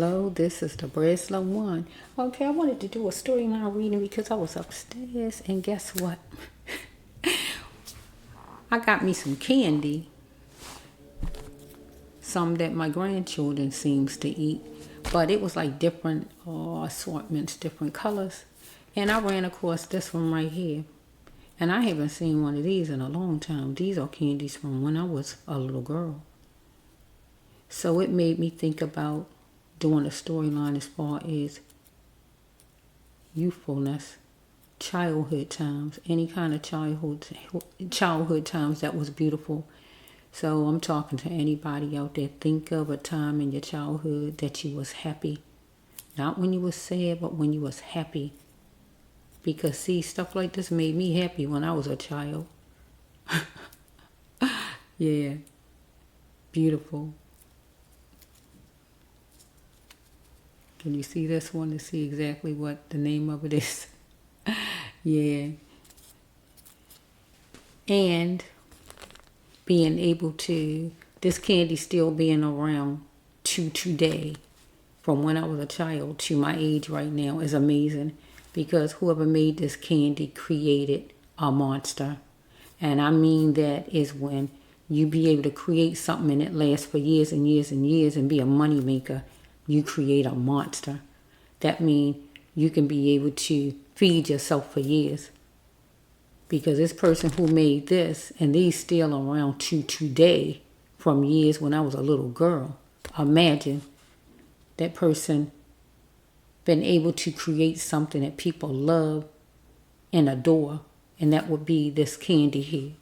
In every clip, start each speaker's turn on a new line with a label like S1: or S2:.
S1: Hello, this is the Breslow One. Okay, I wanted to do a storyline reading because I was upstairs, and guess what? I got me some candy, some that my grandchildren seems to eat, but it was like different assortments, different colors, and I ran across this one right here, and I haven't seen one of these in a long time. These are candies from when I was a little girl, so it made me think about doing a storyline as far as youthfulness, childhood times, any kind of childhood times that was beautiful. So I'm talking to anybody out there. Think of a time in your childhood that you was happy. Not when you was sad, but when you was happy. Because see, stuff like this made me happy when I was a child. Yeah, beautiful. Can you see this one to see exactly what the name of it is? Yeah. And being able to, this candy still being around to today, from when I was a child to my age right now, is amazing, because whoever made this candy created a monster. And I mean that is when you be able to create something and it lasts for years and years and years and be a money maker. You create a monster. That means you can be able to feed yourself for years. Because this person who made this, and these still around to today, from years when I was a little girl. Imagine that person been able to create something that people love and adore, and that would be this candy here.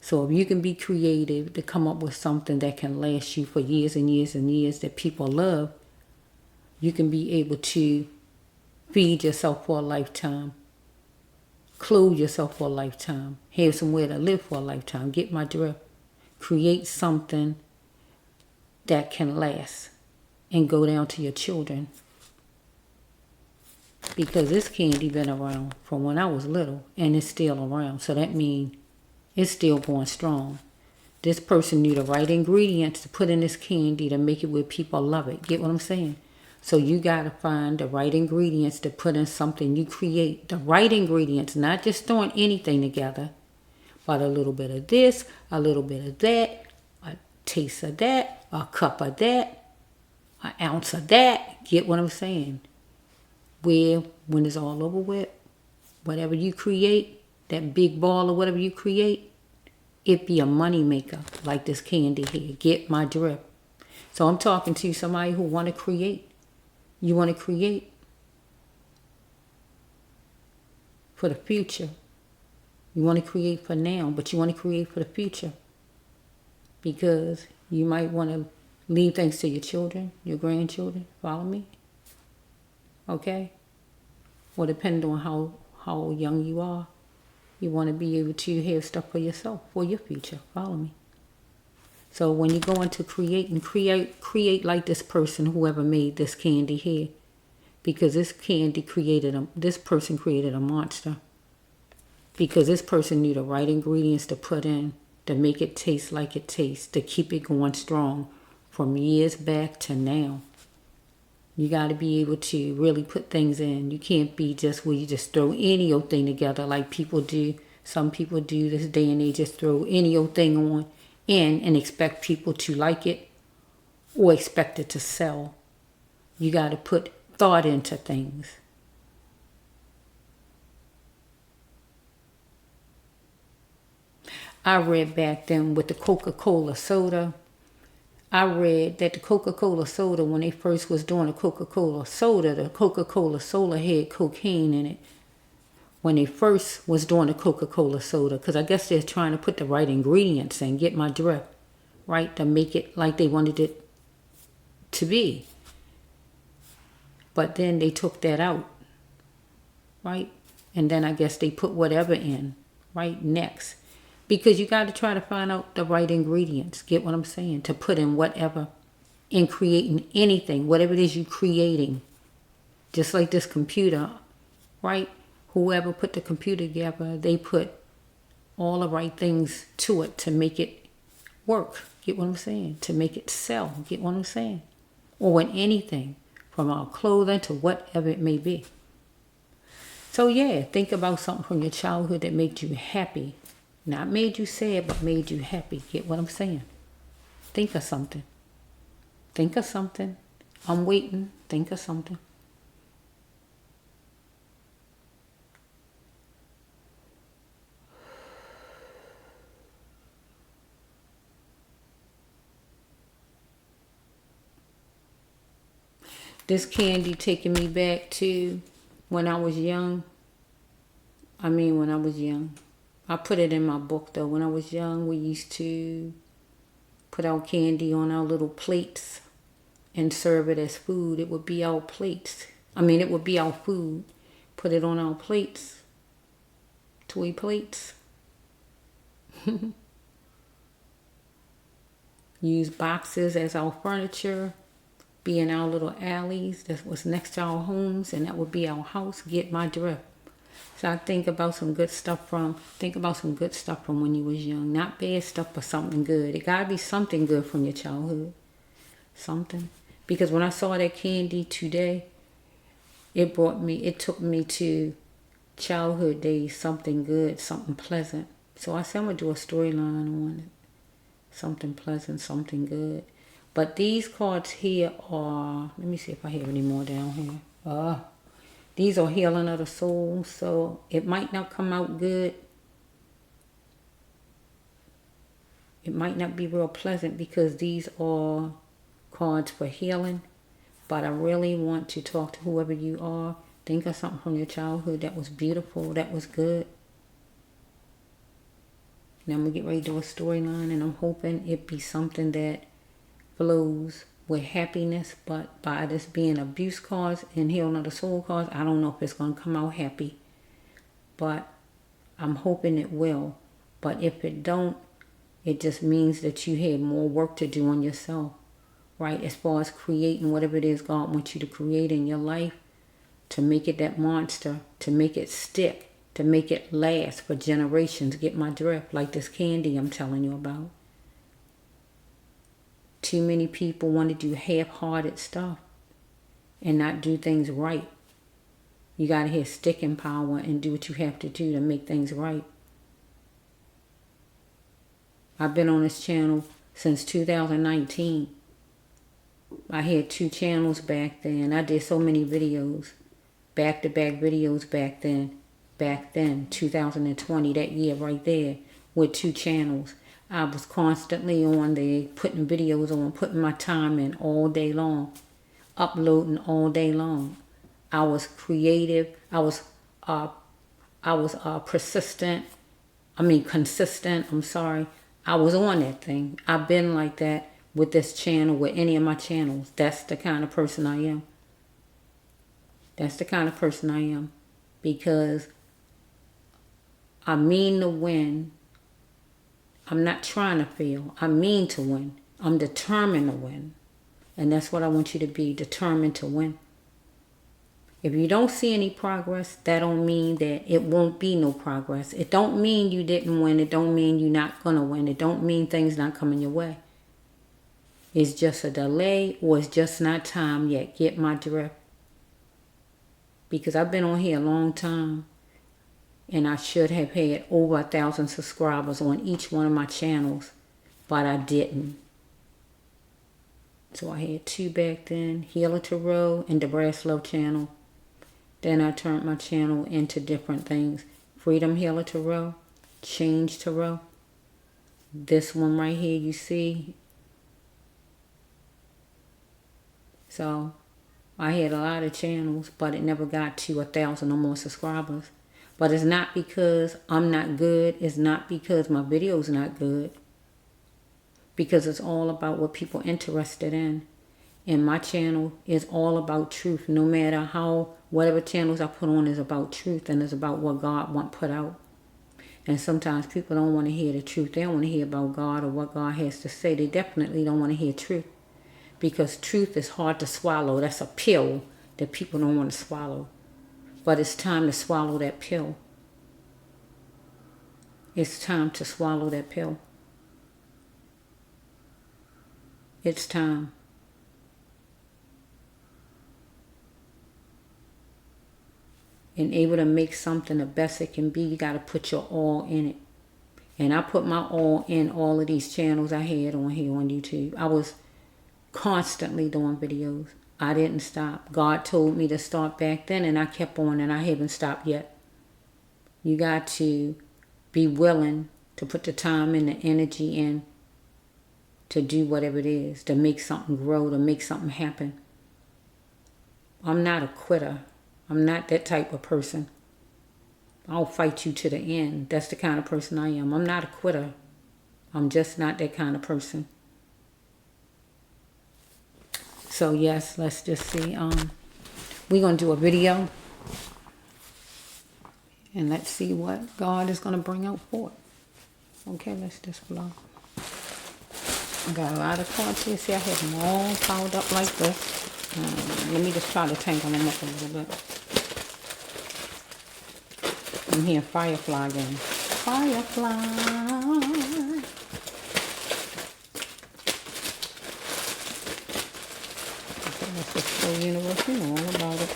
S1: So if you can be creative to come up with something that can last you for years and years and years that people love, you can be able to feed yourself for a lifetime, clothe yourself for a lifetime, have somewhere to live for a lifetime. Get my drift? Create something that can last and go down to your children. Because this candy been around from when I was little, and it's still around. So that means it's still going strong. This person knew the right ingredients to put in this candy to make it where people love it. Get what I'm saying? So you got to find the right ingredients to put in something you create. The right ingredients, not just throwing anything together, but a little bit of this, a little bit of that, a taste of that, a cup of that, an ounce of that. Get what I'm saying? Where when it's all over with, whatever you create, that big ball or whatever you create, it be a money maker like this candy here. Get my drift? So I'm talking to somebody who want to create. You want to create for the future. You want to create for now, but you want to create for the future. Because you might want to leave things to your children, your grandchildren. Follow me? Okay? Or depending on how young you are, you want to be able to have stuff for yourself, for your future. Follow me? So when you go into create like this person, whoever made this candy here. Because this this person created a monster. Because this person knew the right ingredients to put in to make it taste like it tastes, to keep it going strong from years back to now. You got to be able to really put things in. You can't be just where you just throw any old thing together like people do. Some people do this day and age, just throw any old thing on in and expect people to like it or expect it to sell. You got to put thought into things. I read back then with the Coca-Cola soda. I read that the Coca-Cola soda, when they first was doing the Coca-Cola soda had cocaine in it. When they first was doing the Coca-Cola soda, because I guess they're trying to put the right ingredients in, get my drift, right, to make it like they wanted it to be. But then they took that out, right? And then I guess they put whatever in, right, next. Because you got to try to find out the right ingredients. Get what I'm saying? To put in whatever. In creating anything. Whatever it is you're creating. Just like this computer. Right? Whoever put the computer together, they put all the right things to it to make it work. Get what I'm saying? To make it sell. Get what I'm saying? or with anything, from our clothing to whatever it may be. So yeah, think about something from your childhood that made you happy. Not made you sad, but made you happy. Get what I'm saying? Think of something. Think of something. I'm waiting. Think of something. This candy taking me back to when I was young. When I was young. I put it in my book though. When I was young, we used to put our candy on our little plates and serve it as food. It would be our plates. It would be our food. Put it on our plates. Toy plates. Use boxes as our furniture. Be in our little alleys. That was next to our homes, and that would be our house. Get my drift. So I think about some good stuff from when you was young. Not bad stuff, but something good. It gotta be something good from your childhood. Something. Because when I saw that candy today, it took me to childhood days, something good, something pleasant. So I said I'm gonna do a storyline on it. Something pleasant, something good. But these cards here are, let me see if I have any more down here. These are healing of the soul, so it might not come out good. It might not be real pleasant because these are cards for healing. But I really want to talk to whoever you are. Think of something from your childhood that was beautiful, that was good. Now I'm going to get ready to do a storyline, and I'm hoping it be something that flows with happiness. But by this being abuse cards and healing of the soul cards, I don't know if it's going to come out happy. But I'm hoping it will. But if it don't, it just means that you had more work to do on yourself. Right? As far as creating whatever it is God wants you to create in your life. To make it that monster. To make it stick. To make it last for generations. Get my drift. Like this candy I'm telling you about. Too many people want to do half-hearted stuff. And not do things right. You got to have sticking power and do what you have to do to make things right. I've been on this channel since 2019. I had 2 channels back then. I did so many videos. Back-to-back videos back then. Back then, 2020, that year right there. With 2 channels. I was constantly on there putting videos on. Putting my time in all day long. Uploading all day long. I was creative. I was consistent. I'm sorry. I was on that thing. I've been like that with this channel, with any of my channels. That's the kind of person I am. That's the kind of person I am. Because I mean to win. I'm not trying to fail. I mean to win. I'm determined to win. And that's what I want you to be, determined to win. If you don't see any progress, that don't mean that it won't be no progress. It don't mean you didn't win. It don't mean you're not going to win. It don't mean things not coming your way. It's just a delay, or it's just not time yet. Get my drift. Because I've been on here a long time. And I should have had over 1,000 subscribers on each one of my channels. But I didn't. So I had 2 back then. Healer Tarot and the Brass Love channel. Then I turned my channel into different things. Freedom Healer Tarot. Change Tarot. This one right here you see. So I had a lot of channels, but it never got to 1,000 or more subscribers. But it's not because I'm not good. It's not because my video's not good. Because it's all about what people are interested in. And my channel is all about truth. No matter whatever channels I put on is about truth. And it's about what God wants put out. And sometimes people don't want to hear the truth. They don't want to hear about God or what God has to say. They definitely don't want to hear truth. Because truth is hard to swallow. That's a pill that people don't want to swallow. But it's time to swallow that pill. It's time to swallow that pill. It's time. and able to make something the best it can be, you got to put your all in it. And I put my all in all of these channels I had on here on YouTube. I was constantly doing videos. I didn't stop. God told me to start back then, and I kept on, and I haven't stopped yet. You got to be willing to put the time and the energy in to do whatever it is, to make something grow, to make something happen. I'm not a quitter. I'm not that type of person. I'll fight you to the end. That's the kind of person I am. I'm not a quitter. I'm just not that kind of person. So yes, let's just see. We're going to do a video. And let's see what God is going to bring out for it. Okay, let's just flow. I got a lot of cards here. See, I have them all piled up like this. Let me just try to tangle them up a little bit. I'm hearing Firefly again. Firefly. Okay, let's just show universe. You know all about it.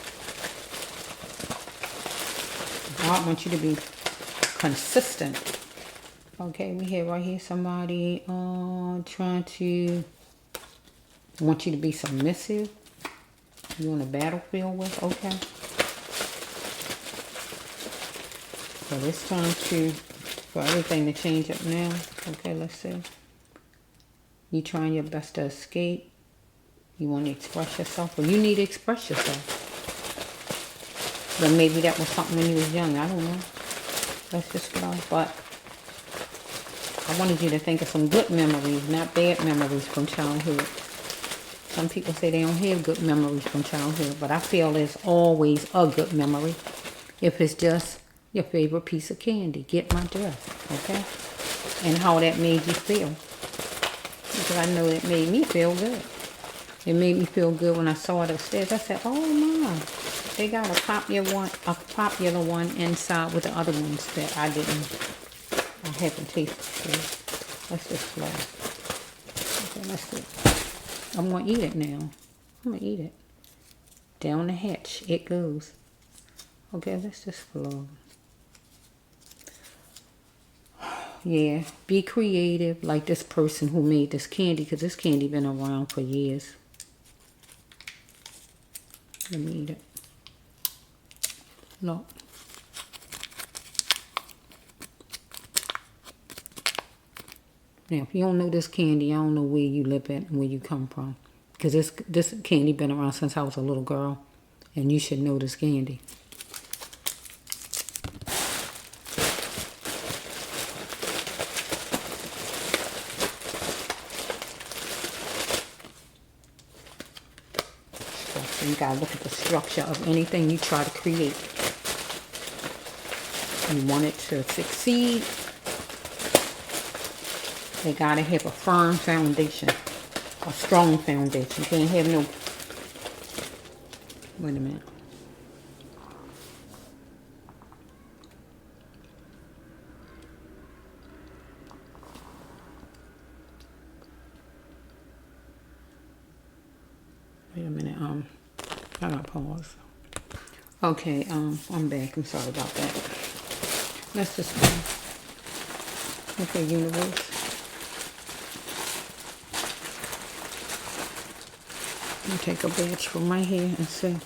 S1: God wants you to be consistent. Okay, we have right here somebody trying to want you to be submissive. You on the battlefield with, okay. So it's time for everything to change up now. Okay, let's see. You trying your best to escape. You want to express yourself. Well, you need to express yourself. But maybe that was something when you was young. I don't know. Let's just go. But I wanted you to think of some good memories, not bad memories from childhood. Some people say they don't have good memories from childhood, but I feel there's always a good memory. If it's just your favorite piece of candy, get my dress, okay? And how that made you feel. Because I know it made me feel good. It made me feel good when I saw it upstairs. I said, oh my, they got a popular one inside with the other ones that I haven't tasted. So let's just flow. Okay, let's see. I'm going to eat it now. I'm going to eat it. Down the hatch it goes. Okay, let's just flow. Yeah, be creative like this person who made this candy, because this candy been around for years. Let me eat it. Look. Now, if you don't know this candy, I don't know where you live at and where you come from. Because this candy been around since I was a little girl. And you should know this candy. So you gotta look at the structure of anything you try to create. You want it to succeed. They gotta have a firm foundation, a strong foundation. You can't have no. Wait a minute. Wait a minute. I gotta pause. Okay. I'm back. I'm sorry about that. Let's just go. Okay, universe. I'll take a batch from my hair and see.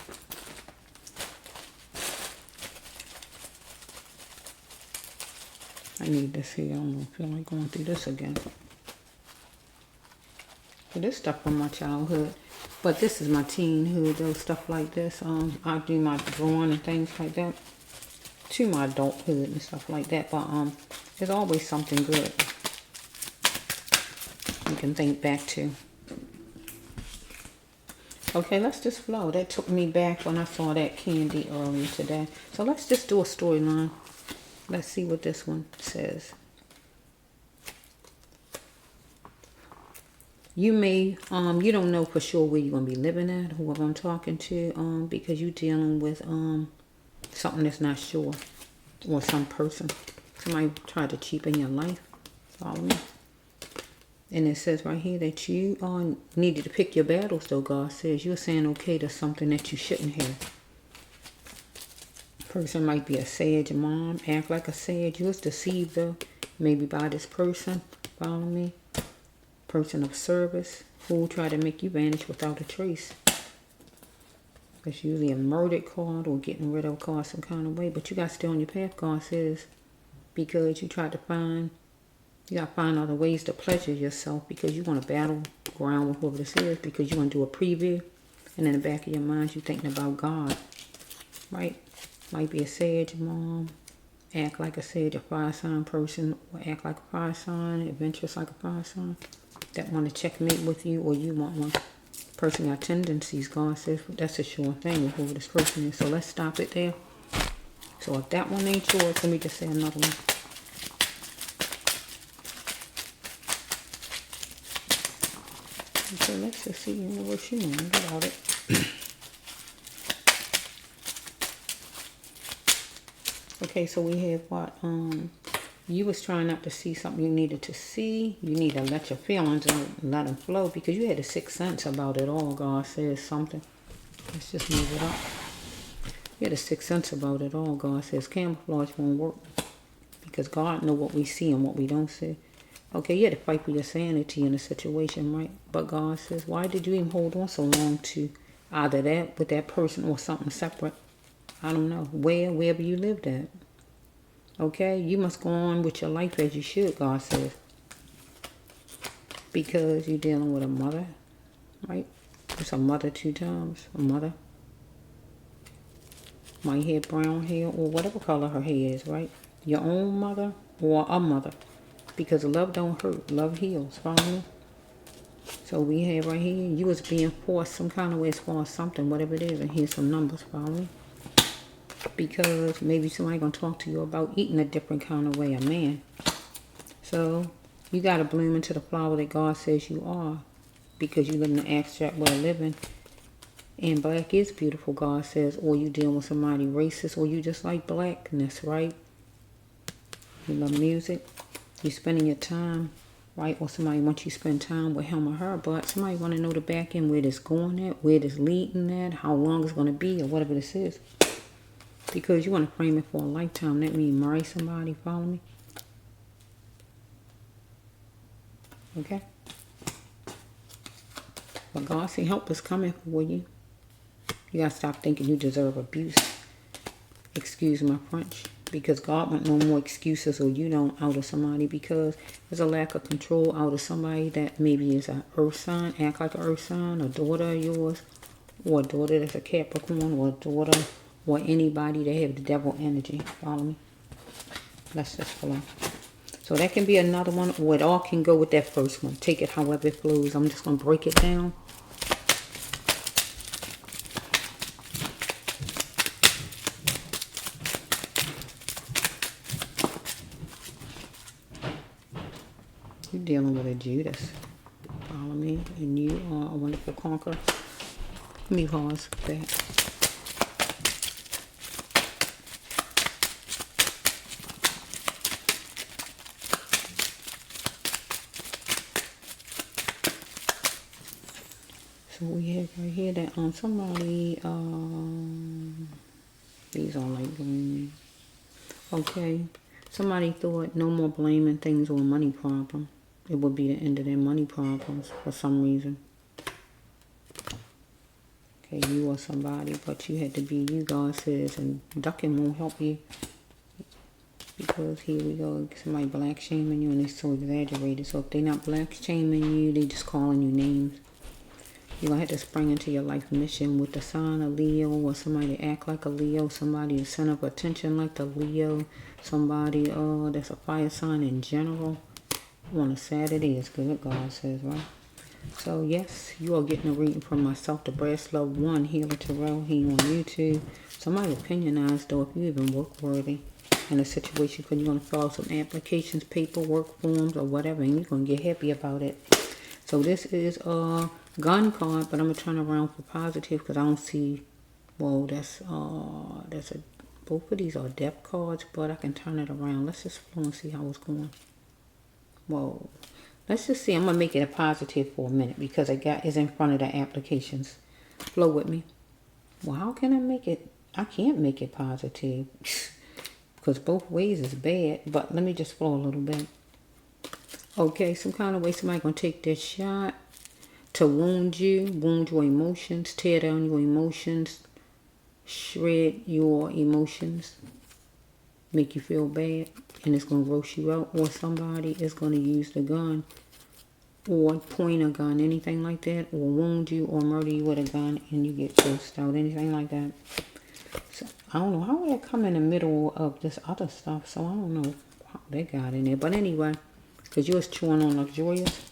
S1: I need this here. I don't feel like going through this again. So this stuff from my childhood. But this is my teenhood, though, stuff like this. I do my drawing and things like that. To my adulthood and stuff like that. But there's always something good you can think back to. Okay, let's just flow. That took me back when I saw that candy earlier today. So let's just do a storyline. Let's see what this one says. You may, you don't know for sure where you're going to be living at, whoever I'm talking to, because you're dealing with something that's not sure, or some person. Somebody tried to cheapen your life. Follow me. And it says right here that you needed to pick your battles, though, God says. You're saying okay to something that you shouldn't have. Person might be a sage mom, act like a sage. You was deceived though, maybe by this person. Follow me? Person of service who will try to make you vanish without a trace. It's usually a murdered card or getting rid of a card some kind of way. But you got to stay on your path, God says, because you tried to find, you got to find other ways to pleasure yourself because you want to battle around with whoever this is because you want to do a preview. And in the back of your mind, you're thinking about God, right? Might be a sage mom, act like a sage, a fire sign person, or act like a fire sign, adventurous like a fire sign, that want to checkmate with you, or you want one. Person got tendencies, God says, that's a sure thing with whoever this person is. So let's stop it there. So if that one ain't yours, let me just say another one. Okay, let's just see what she knows about it. Okay, so we have what? You was trying not to see something you needed to see. You need to let your feelings out and let them flow because you had a sixth sense about it all. God says something. Let's just move it up. You had a sixth sense about it all. God says camouflage won't work because God knows what we see and what we don't see. Okay, you had to fight for your sanity in a situation, right? But God says, why did you even hold on so long to either that with that person or something separate? I don't know. Wherever you lived at. Okay, you must go on with your life as you should, God says. Because you're dealing with a mother, right? It's a mother 2 times. A mother. Might have brown hair or whatever color her hair is, right? Your own mother or a mother. Because love don't hurt. Love heals. Follow me? So we have right here, you was being forced some kind of way as far as something, whatever it is. And here's some numbers. Follow me? Because maybe somebody gonna talk to you about eating a different kind of way, a man. So you gotta bloom into the flower that God says you are, because you live in the abstract way of living. And black is beautiful, God says, or you dealing with somebody racist, or you just like blackness, right? You love music, you spending your time, right? Or somebody wants you to spend time with him or her, but somebody want to know the back end, where this going at, where this leading at, how long it's gonna be, or whatever this is. Because you want to frame it for a lifetime. That means marry somebody, follow me? Okay? But God say help is coming for you. You got to stop thinking you deserve abuse. Excuse my French. Because God want no more excuses or you don't out of somebody. Because there's a lack of control out of somebody that maybe is an earth sign. Act like an earth sign. A daughter of yours. Or a daughter that's a Capricorn. Or a daughter or anybody that have the devil energy. Follow me? Let's just flow. So that can be another one, or it all can go with that first one. Take it however it flows. I'm just going to break it down. You're dealing with a Judas. Follow me? And you are a wonderful conqueror. Let me pause that. So we have right here that somebody, these are like green. Okay, somebody thought no more blaming things on money problem. It would be the end of their money problems for some reason. Okay, you or somebody, but you had to be you, God says, and ducking won't help you. Because here we go, somebody black shaming you and it's so exaggerated. So if they're not black shaming you, they just calling you names. You're going to have to spring into your life mission with the sign of Leo, or somebody to act like a Leo, somebody to center of attention like the Leo, somebody that's a fire sign in general. On a Saturday is good, God says, right? So yes, you are getting a reading from myself, the Brass Love 1, Healer Terrell, here on YouTube. Somebody opinionized though, if you even work worthy in a situation, because you're going to fill out some applications, paperwork, forms, or whatever, and you're going to get happy about it. So this is a gun card, but I'm going to turn around for positive because I don't see, well, that's a, both of these are depth cards, but I can turn it around. Let's just flow and see how it's going. Whoa. Let's just see. I'm going to make it a positive for a minute because I got is in front of the applications. Flow with me. Well, how can I make it I can't make it positive because both ways is bad. But let me just flow a little bit. Okay, some kind of way somebody gonna take this shot to wound you, wound your emotions, tear down your emotions, shred your emotions, make you feel bad, and it's gonna gross you out. Or somebody is gonna use the gun or point a gun, anything like that, or wound you or murder you with a gun and you get grossed out, anything like that. So I don't know how would that come in the middle of this other stuff. So I don't know how they got in there. But anyway, because you was chewing on luxurious,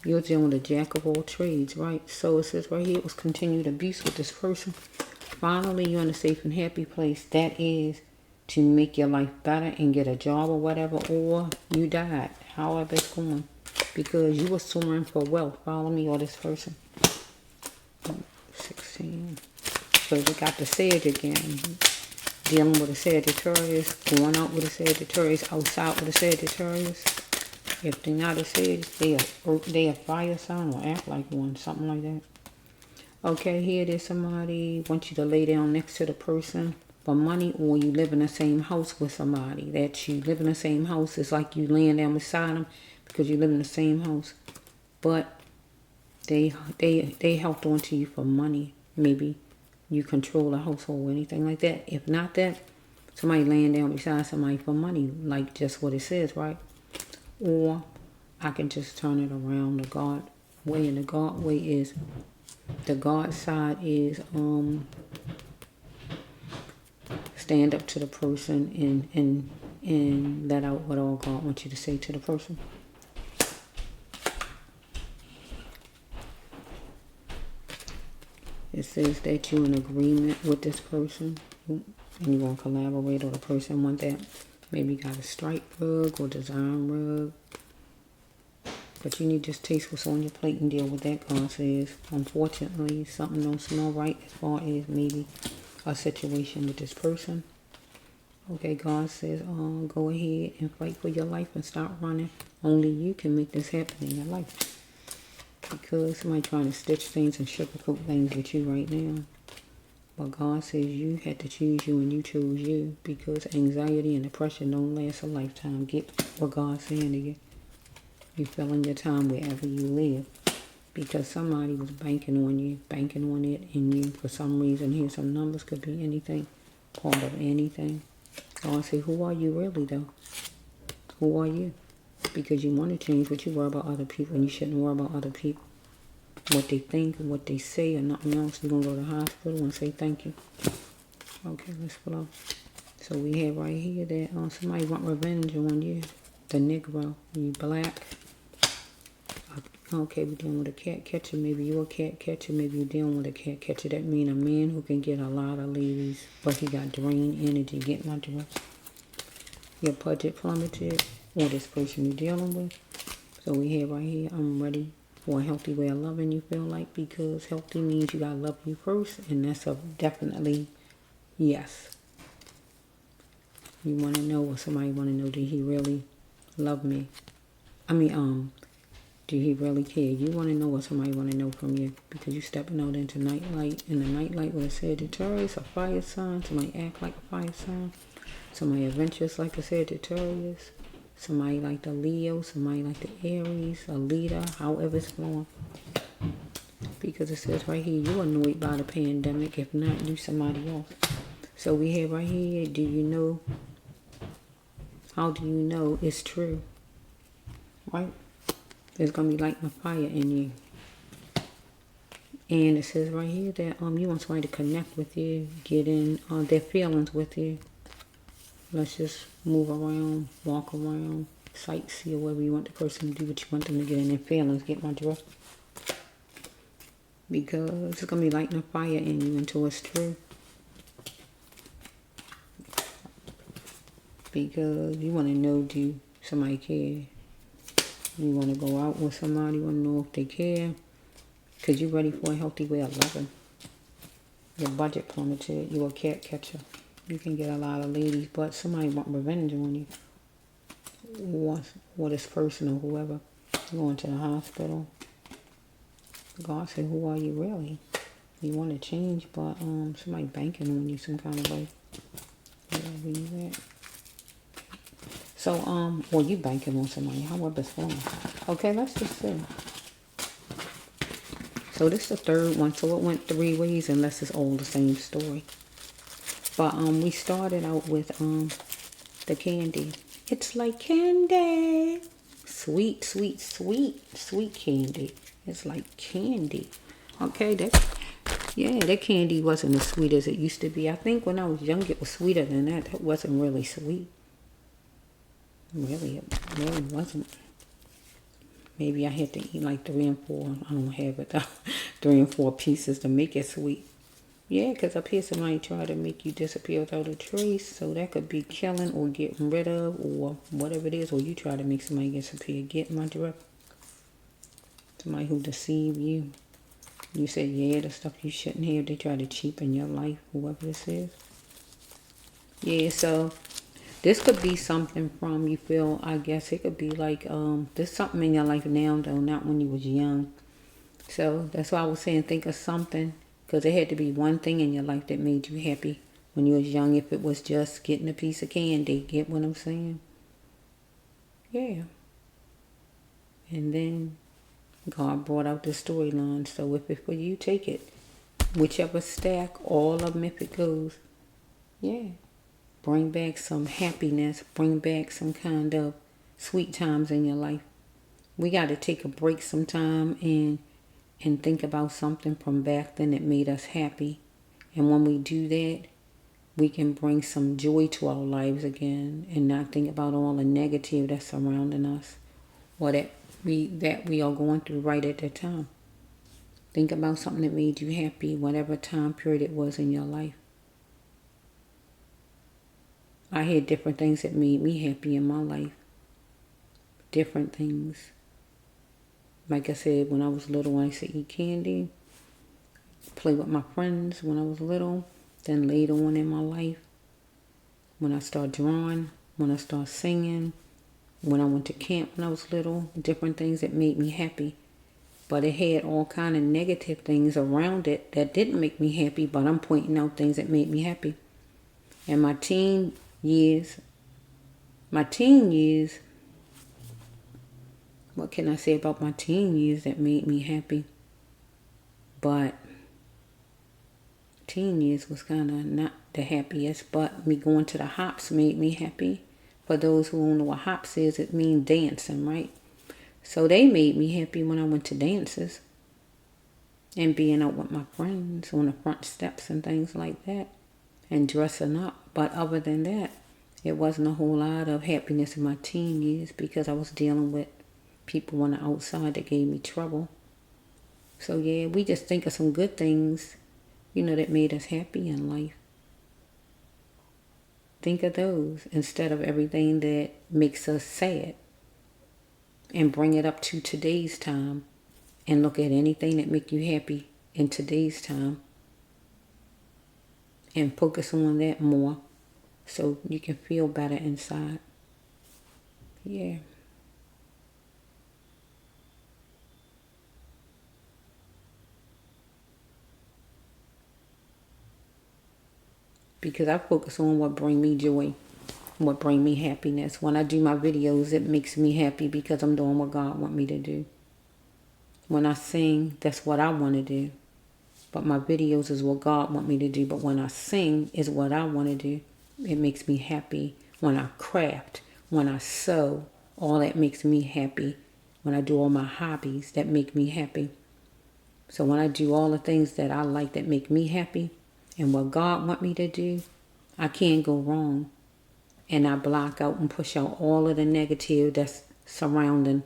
S1: you're dealing with a jack of all trades, right? So it says right here, it was continued abuse with this person. Finally, you're in a safe and happy place. That is to make your life better and get a job or whatever, or you died, however it's going. Because you were soaring for wealth. Follow me, or this person. 16. So you got the Sage again. Dealing with a Sagittarius, going out with a Sagittarius, outside with a Sagittarius. If they're not a Sage, they a fire sign or act like one, something like that. Okay, here it is. Somebody wants you to lay down next to the person for money, or you live in the same house with somebody. That you live in the same house. It's like you laying down beside them because you live in the same house. But they helped onto you for money. Maybe you control a household or anything like that. If not that, somebody laying down beside somebody for money, like just what it says, right? Or I can just turn it around the God way, and the God way is, the God side is stand up to the person and let out what all God wants you to say to the person. It says that you're in agreement with this person and you're going to collaborate, or the person want that. Maybe got a stripe rug or design rug. But you need to just taste what's on your plate and deal with that, God says. Unfortunately, something don't smell right as far as maybe a situation with this person. Okay, God says, go ahead and fight for your life and stop running. Only you can make this happen in your life. Because somebody trying to stitch things and sugarcoat things with you right now. But God says you had to choose you and you chose you. Because anxiety and depression don't last a lifetime. Get what God's saying to you. You filling your time wherever you live. Because somebody was banking on you, banking on it in you for some reason. Here's some numbers, could be anything, part of anything. God says, who are you really though? Who are you? Because you want to change, but you worry about other people, and you shouldn't worry about other people. What they think and what they say or nothing else. You're going to go to the hospital and say thank you. Okay, let's flow. So we have right here that somebody want revenge on you. The Negro. You black. Okay, we're dealing with a cat catcher. Maybe you're a cat catcher. Maybe you're dealing with a cat catcher. That means a man who can get a lot of ladies, but he got drained energy. Get my drift. Your budget plummeted, or this person you're dealing with. So we have right here, I'm ready for a healthy way of loving, you feel like, because healthy means you gotta love you first, and that's a definitely yes. You want to know, or somebody want to know, did he really love me? I mean, do he really care? You want to know what somebody want to know from you, because you stepping out into nightlight, and the nightlight with a Sagittarius, a fire sign. Somebody act like a fire sign. Somebody adventurous like a Sagittarius. Somebody like the Leo. Somebody like the Aries. A leader, however it's flowing. Because it says right here, you're annoyed by the pandemic. If not, you somebody else. So we have right here, do you know? How do you know it's true? Right? There's going to be lighting a fire in you. And it says right here that you want somebody to connect with you, get in their feelings with you. Let's just move around, walk around, sightsee, or whatever you want the person to do, what you want them to get in their feelings, get my drift. Because it's going to be lighting a fire in you until it's true. Because you want to know, do somebody care? You want to go out with somebody, you want to know if they care. Because you're ready for a healthy way of loving. Your budget plummeted, you're a cat catcher. You can get a lot of ladies, but somebody want revenge on you. Or this person or whoever. Going to the hospital. God said, who are you really? You want to change, but somebody banking on you some kind of way. Wherever you at. So well, you banking on somebody. However it's going. Okay, let's just see. So this is the third one. So it went 3 ways, unless it's all the same story. But we started out with the candy. It's like candy. Sweet, sweet, sweet, sweet candy. It's like candy. Okay, that candy wasn't as sweet as it used to be. I think when I was young it was sweeter than that. That wasn't really sweet. Really, it really wasn't. Maybe I had to eat like 3 and 4. I don't have it though. 3 and 4 pieces to make it sweet. Yeah, because up here somebody tried to make you disappear without a trace. So that could be killing or getting rid of or whatever it is. Or you try to make somebody disappear. Get my drift. Somebody who deceive you. You said, yeah, the stuff you shouldn't have. They try to cheapen your life, whoever this is. Yeah, so this could be something from, you feel, I guess it could be like, there's something in your life now, though, not when you was young. So that's why I was saying think of something, because there had to be one thing in your life that made you happy when you was young. If it was just getting a piece of candy, get what I'm saying? Yeah. And then God brought out the storyline. So if it's for you, take it. Whichever stack, all of them if it goes. Yeah. Bring back some happiness. Bring back some kind of sweet times in your life. We got to take a break sometime and think about something from back then that made us happy. And when we do that, we can bring some joy to our lives again and not think about all the negative that's surrounding us or that we are going through right at that time. Think about something that made you happy, whatever time period it was in your life. I had different things that made me happy in my life. Different things. Like I said, when I was little, I used to eat candy, play with my friends when I was little. Then later on in my life, when I started drawing, when I started singing, when I went to camp when I was little, different things that made me happy. But it had all kind of negative things around it that didn't make me happy, but I'm pointing out things that made me happy. And my teen years, what can I say about my teen years that made me happy? But teen years was kind of not the happiest, but me going to the hops made me happy. For those who don't know what hops is, it means dancing, right? So they made me happy when I went to dances and being out with my friends on the front steps and things like that and dressing up. But other than that, it wasn't a whole lot of happiness in my teen years because I was dealing with people on the outside that gave me trouble. So yeah, we just think of some good things, that made us happy in life. Think of those instead of everything that makes us sad. And bring it up to today's time and look at anything that make you happy in today's time and focus on that more so you can feel better inside. Yeah. Because I focus on what bring me joy, what bring me happiness. When I do my videos, it makes me happy because I'm doing what God want me to do. When I sing, that's what I want to do. But my videos is what God want me to do. But when I sing is what I want to do. It makes me happy. When I craft, when I sew, all that makes me happy. When I do all my hobbies, that make me happy. So when I do all the things that I like that make me happy and what God want me to do, I can't go wrong. And I block out and push out all of the negative that's surrounding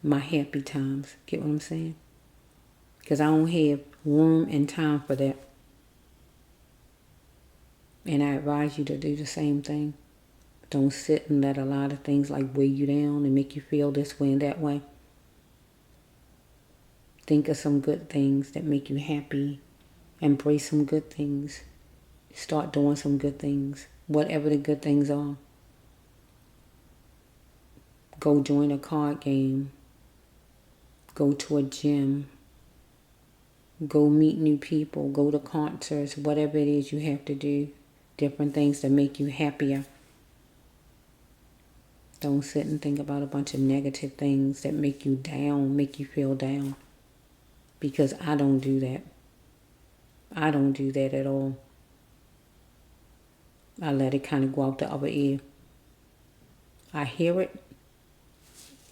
S1: my happy times. Get what I'm saying? Because I don't have room and time for that. And I advise you to do the same thing. Don't sit and let a lot of things like weigh you down and make you feel this way and that way. Think of some good things that make you happy. Embrace some good things. Start doing some good things. Whatever the good things are. Go join a card game. Go to a gym. Go meet new people. Go to concerts. Whatever it is you have to do. Different things that make you happier. Don't sit and think about a bunch of negative things that make you down, make you feel down. Because I don't do that. I don't do that at all. I let it kind of go out the other ear. I hear it.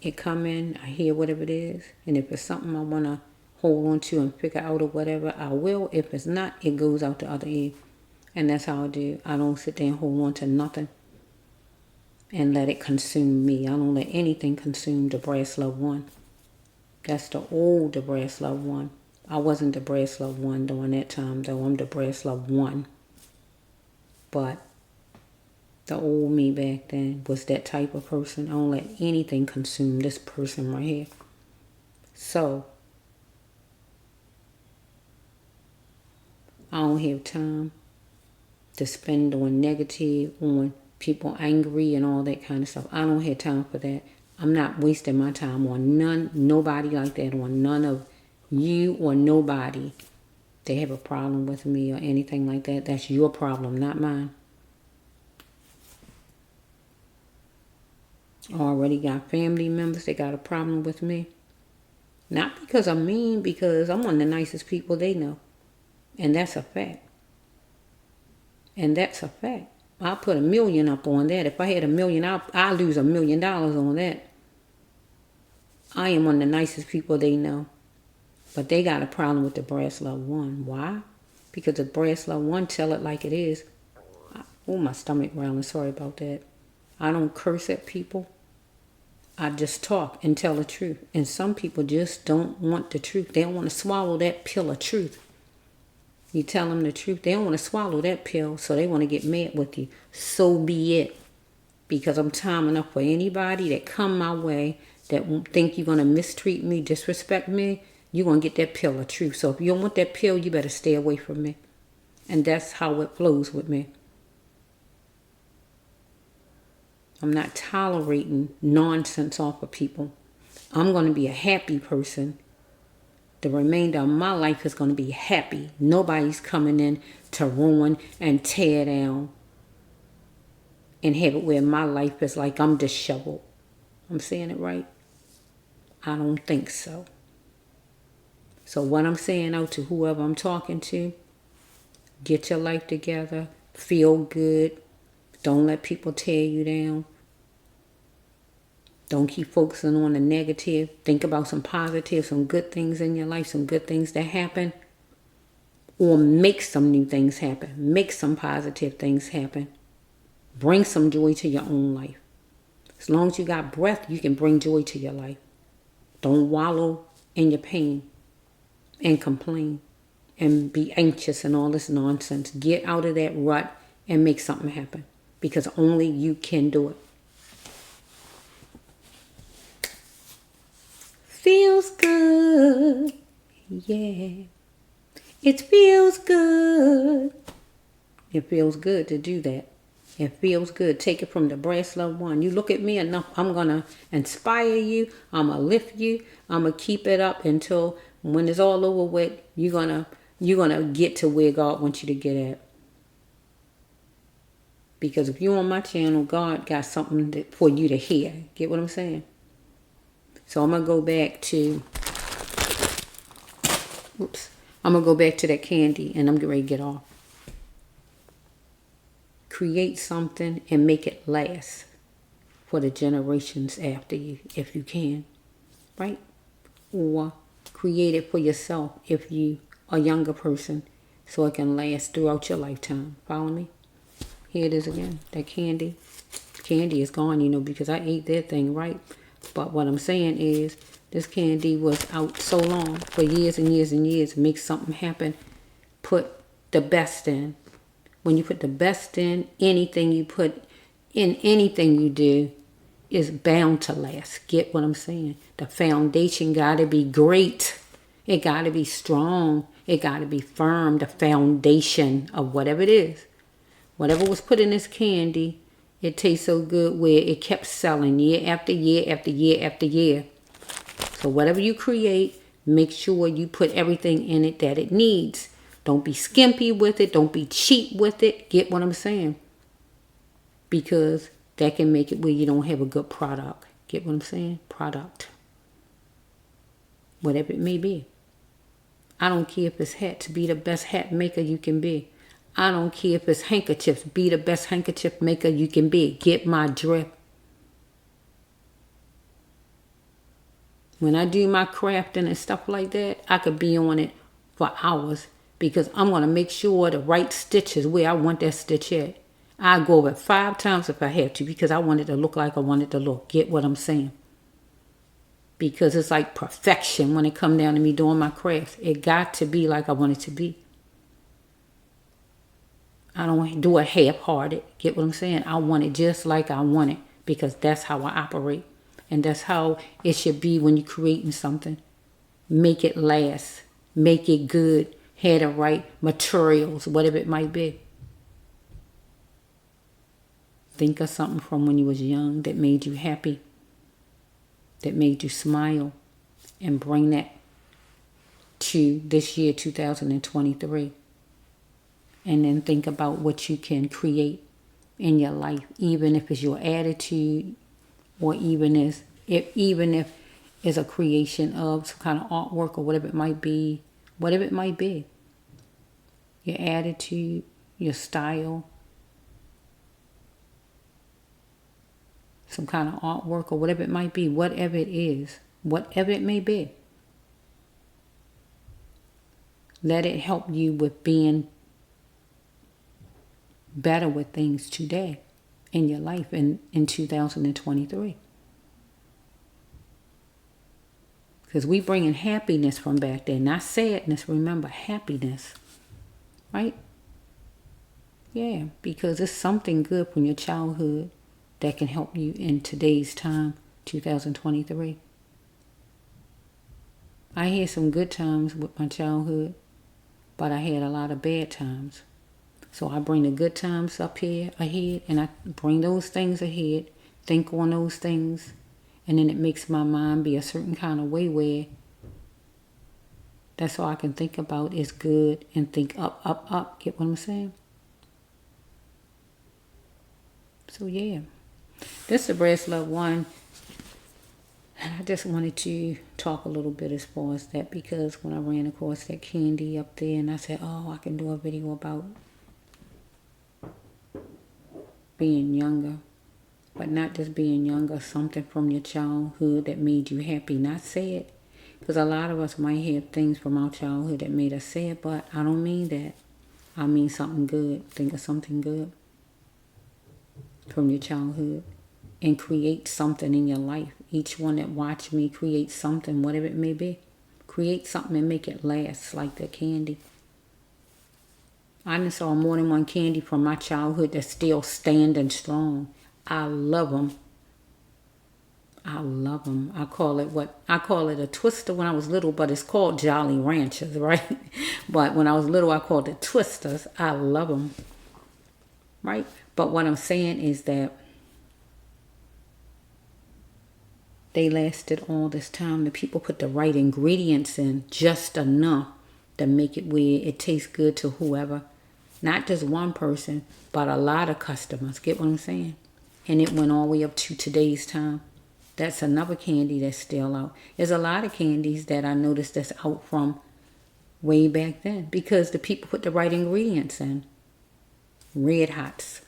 S1: It come in. I hear whatever it is. And if it's something I want to hold on to and figure out or whatever, I will. If it's not, it goes out the other ear. And that's how I do. I don't sit there and hold on to nothing and let it consume me. I don't let anything consume the Brass Love One. That's the old the Brass Love One. I wasn't the Brass Love One during that time, though. I'm the Brass Love One. But the old me back then was that type of person. I don't let anything consume this person right here. So, I don't have time to spend on negative, on people angry and all that kind of stuff. I don't have time for that. I'm not wasting my time on nobody like that, on none of you or nobody. They have a problem with me or anything like that. That's your problem, not mine. I already got family members that got a problem with me. Not because I'm mean, because I'm one of the nicest people they know. And that's a fact. And that's a fact. I'll put $1 million up on that. If I had $1 million, I'll lose $1 million on that. I am one of the nicest people they know. But they got a problem with the Brass Love One. Why? Because the Brass Love One tell it like it is. Oh, my stomach growling. Sorry about that. I don't curse at people. I just talk and tell the truth. And some people just don't want the truth. They don't want to swallow that pill of truth. You tell them the truth. They don't want to swallow that pill, so they want to get mad with you. So be it. Because I'm time enough for anybody that come my way that think you're going to mistreat me, disrespect me, you're going to get that pill of truth. So if you don't want that pill, you better stay away from me. And that's how it flows with me. I'm not tolerating nonsense off of people. I'm going to be a happy person. The remainder of my life is going to be happy. Nobody's coming in to ruin and tear down and have it where my life is like I'm disheveled. I'm saying it right? I don't think so. So what I'm saying out to whoever I'm talking to, get your life together, feel good, don't let people tear you down. Don't keep focusing on the negative. Think about some positive, some good things in your life, some good things that happen. Or make some new things happen. Make some positive things happen. Bring some joy to your own life. As long as you got breath, you can bring joy to your life. Don't wallow in your pain and complain and be anxious and all this nonsense. Get out of that rut and make something happen. Because only you can do it. Feels good. Yeah. It feels good. It feels good to do that. It feels good. Take it from the Brass Love One. You look at me enough, I'm going to inspire you. I'm going to lift you. I'm going to keep it up until when it's all over with, you're going to get to where God wants you to get at. Because if you're on my channel, God got something for you to hear. Get what I'm saying? So I'm going to go back to, I'm going to go back to that candy and I'm getting ready to get off. Create something and make it last for the generations after you, if you can, right? Or create it for yourself if you are a younger person so it can last throughout your lifetime. Follow me? Here it is again, that candy. Candy is gone, because I ate that thing, right? But what I'm saying is, this candy was out so long, for years and years and years. Make something happen. Put the best in. When you put the best in, anything you put in, anything you do is bound to last. Get what I'm saying? The foundation got to be great. It got to be strong. It got to be firm. The foundation of whatever it is. Whatever was put in this candy, it tastes so good where it kept selling year after year after year after year. So whatever you create, Make sure you put everything in it that it needs. Don't be skimpy with it. Don't be cheap with it. Get what I'm saying? Because that can make it where you don't have a good product. Get what I'm saying? Product. Whatever it may be. I don't care if it's hats. Be the best hat maker you can be. I don't care if it's handkerchiefs. Be the best handkerchief maker you can be. Get my drift. When I do my crafting and stuff like that, I could be on it for hours because I'm going to make sure the right stitch is where I want that stitch at. I go over it 5 times if I have to because I want it to look like I want it to look. Get what I'm saying? Because it's like perfection when it comes down to me doing my crafts. It got to be like I want it to be. I don't do it half-hearted. Get what I'm saying? I want it just like I want it because that's how I operate. And that's how it should be when you're creating something. Make it last. Make it good. Have the right materials, whatever it might be. Think of something from when you was young that made you happy. That made you smile. And bring that to this year, 2023. And then think about what you can create in your life. Even if it's your attitude. Or even if it's a creation of some kind of artwork or whatever it might be. Whatever it might be. Your attitude, your style. Some kind of artwork or whatever it might be. Whatever it is. Whatever it may be. Let it help you with being better with things today. In your life in 2023. Because we bringing happiness from back there. Not sadness, remember, happiness. Right? Yeah, because it's something good from your childhood that can help you in today's time, 2023. I had some good times with my childhood, but I had a lot of bad times. So I bring the good times up here ahead, and I bring those things ahead, think on those things, and then it makes my mind be a certain kind of way where that's all I can think about is good and think up, up, up. Get what I'm saying? So yeah, this is the Brass Love 1. And I just wanted to talk a little bit as far as that because when I ran across that candy up there and I said, oh, I can do a video about being younger, but not just being younger, something from your childhood that made you happy, not sad, because a lot of us might have things from our childhood that made us sad, but I don't mean that. I mean something good. Think of something good from your childhood and create something in your life. Each one that watch me create something, whatever it may be. Create something and make it last like that candy. I done saw more than one candy from my childhood that's still standing strong. I love them. I love them. I call it a Twister when I was little, but it's called Jolly Ranchers, right? But when I was little, I called it Twisters. I love them, right? But what I'm saying is that they lasted all this time. The people put the right ingredients in, just enough to make it where it tastes good to whoever. Not just one person, but a lot of customers. Get what I'm saying? And it went all the way up to today's time. That's another candy that's still out. There's a lot of candies that I noticed that's out from way back then. Because the people put the right ingredients in. Red Hots.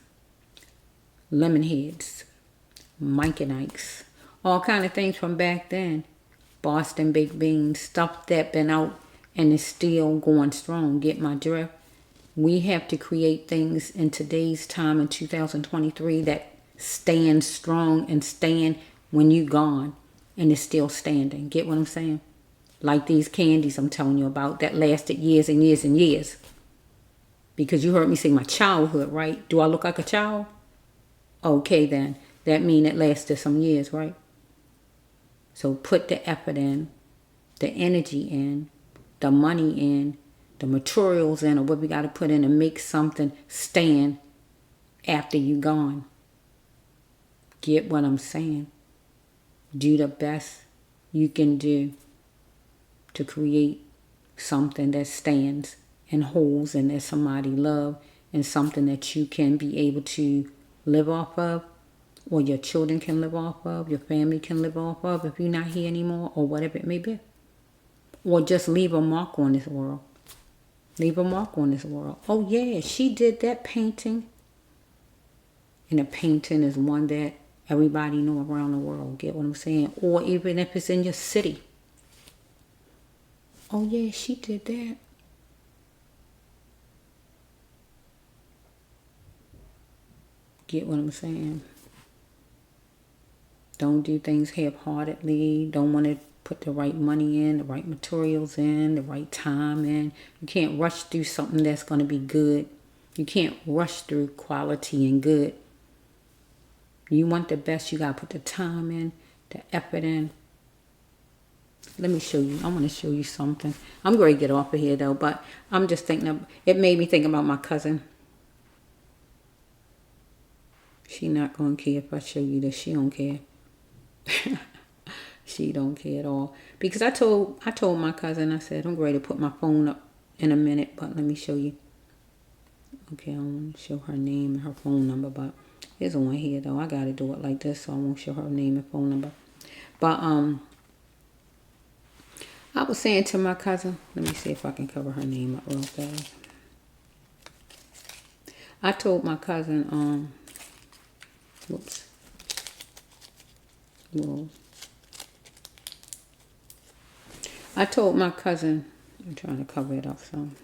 S1: Lemon Heads. Mike and Ike's. All kind of things from back then. Boston Baked Beans. Stuff that been out and is still going strong. Get my drift? We have to create things in today's time in 2023 that stand strong and stand when you gone and it's still standing. Get what I'm saying? Like these candies I'm telling you about that lasted years and years and years. Because you heard me say my childhood, right? Do I look like a child? Okay then. That means it lasted some years, right? So put the effort in, the energy in, the money in, the materials in, or what we got to put in to make something stand after you gone. Get what I'm saying? Do the best you can do to create something that stands and holds and that somebody love, and something that you can be able to live off of, or your children can live off of, your family can live off of if you're not here anymore, or whatever it may be. Or just leave a mark on this world. Leave a mark on this world. Oh yeah, she did that painting. And a painting is one that everybody know around the world. Get what I'm saying? Or even if it's in your city. Oh yeah, she did that. Get what I'm saying? Don't do things half-heartedly. Don't want to put the right money in, the right materials in, the right time in. You can't rush through something that's going to be good. You can't rush through quality and good. You want the best, you got to put the time in, the effort in. Let me show you. I want to show you something. I'm going to get off of here though, but I'm just thinking of, it made me think about my cousin. She not going to care if I show you this. She don't care. She don't care at all. Because I told my cousin, I said, I'm ready to put my phone up in a minute, but let me show you. Okay, I don't want to show her name and her phone number, but there's one here though. I got to do it like this so I won't show her name and phone number. But I was saying to my cousin, let me see if I can cover her name up real fast. I told my cousin, whoops. Whoa. I told my cousin, I'm trying to cover it up some.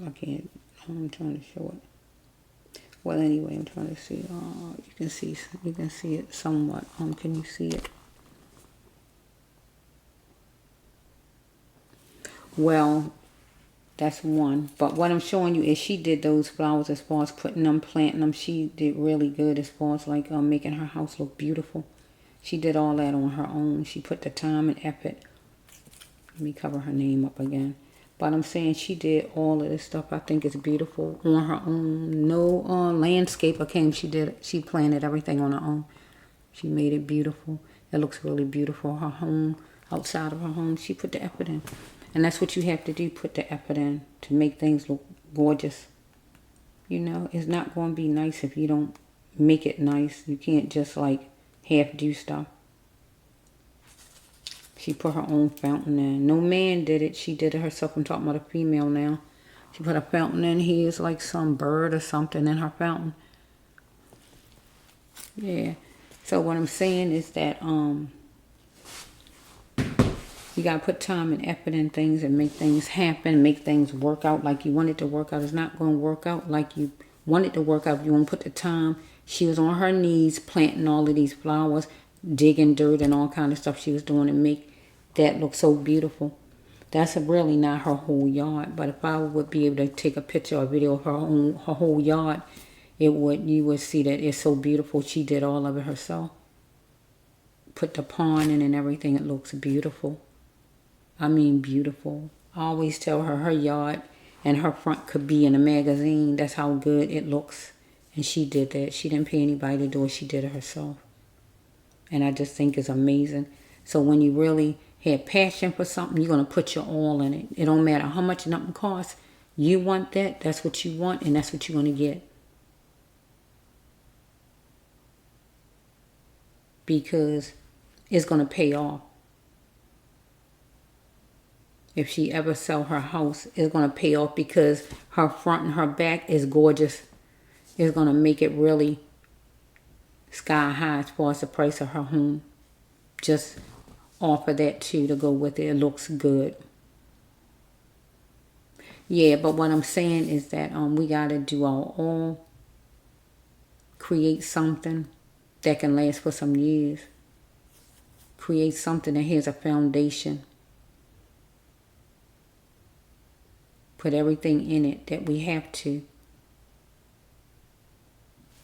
S1: I can't, I'm trying to show it. Well, anyway, I'm trying to see. You can see it somewhat. Can you see it? Well, that's one. But what I'm showing you is she did those flowers as far as putting them, planting them. She did really good as far as like making her house look beautiful. She did all that on her own. She put the time and effort. Let me cover her name up again. But I'm saying she did all of this stuff. I think it's beautiful on her own. No landscaper came. She planted everything on her own. She made it beautiful. It looks really beautiful. Her home, outside of her home, she put the effort in. And that's what you have to do, put the effort in to make things look gorgeous. You know, it's not going to be nice if you don't make it nice. You can't just like half do stuff. She put her own fountain in. No man did it. She did it herself. I'm talking about a female now. She put a fountain in here. It's like some bird or something in her fountain. Yeah. So what I'm saying is that you got to put time and effort in things and make things happen, make things work out like you want it to work out. It's not going to work out like you want it to work out if you won't put the time. She was on her knees planting all of these flowers, digging dirt and all kind of stuff she was doing to make that look so beautiful. That's really not her whole yard, but if I would be able to take a picture or video of her whole yard, you would see that it's so beautiful. She did all of it herself. Put the pond in and everything. It looks beautiful. I mean beautiful. I always tell her yard and her front could be in a magazine. That's how good it looks. And she did that. She didn't pay anybody to do it. She did it herself. And I just think it's amazing. So when you really have passion for something, you're going to put your all in it. It don't matter how much nothing costs. You want that. That's what you want. And that's what you're going to get. Because it's going to pay off. If she ever sell her house, it's going to pay off because her front and her back is gorgeous. It's going to make it really sky high as far as the price of her home. Just offer that too to go with it. It looks good. Yeah, but what I'm saying is that we got to do our all. Create something that can last for some years. Create something that has a foundation. Put everything in it that we have to.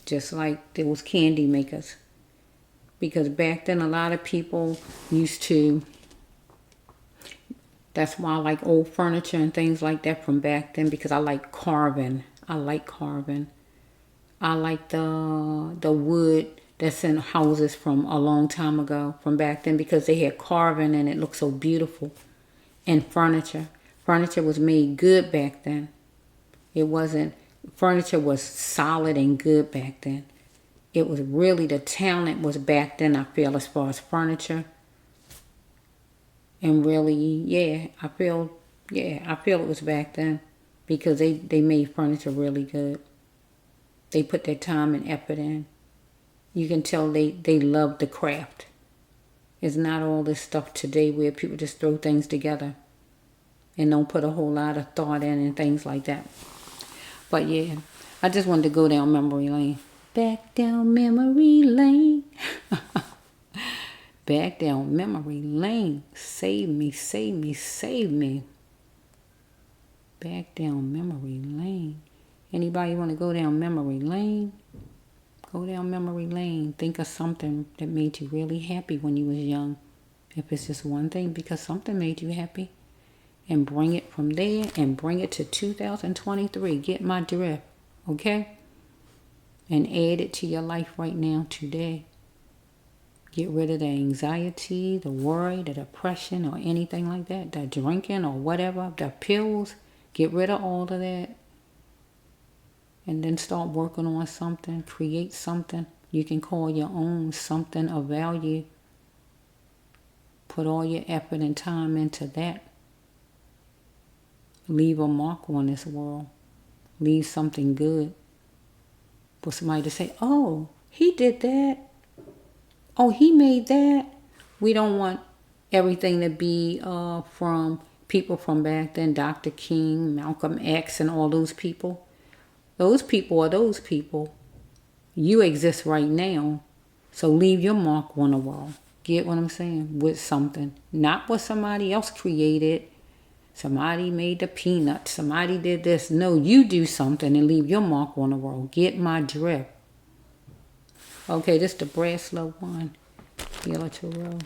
S1: Just like there was candy makers. Because back then a lot of people used to, that's why I like old furniture and things like that from back then, because I like carving. I like carving. I like the wood that's in houses from a long time ago, from back then, because they had carving and it looked so beautiful. And furniture. Furniture was made good back then. It wasn't, furniture was solid and good back then. It was really, the talent was back then, I feel, as far as furniture. And really, I feel it was back then. Because they made furniture really good. They put their time and effort in. You can tell they love the craft. It's not all this stuff today where people just throw things together and don't put a whole lot of thought in and things like that. But yeah, I just wanted to go down memory lane. Back down memory lane. Back down memory lane. Save me, save me, save me. Back down memory lane. Anybody want to go down memory lane? Go down memory lane. Think of something that made you really happy when you was young. If it's just one thing, because something made you happy. And bring it from there and bring it to 2023. Get my drift. Okay? And add it to your life right now, today. Get rid of the anxiety, the worry, the depression, or anything like that. The drinking or whatever. The pills. Get rid of all of that. And then start working on something. Create something you can call your own, something of value. Put all your effort and time into that. Leave a mark on this world. Leave something good. For somebody to say, oh, he did that. Oh, he made that. We don't want everything to be from people from back then. Dr. King, Malcolm X, and all those people. Those people are those people. You exist right now. So leave your mark on the wall. Get what I'm saying? With something. Not what somebody else created. Somebody made the peanuts. Somebody did this. No, you do something and leave your mark on the wall. Get my drift. Okay, this is the Brad Slow one. Yellow Tarot.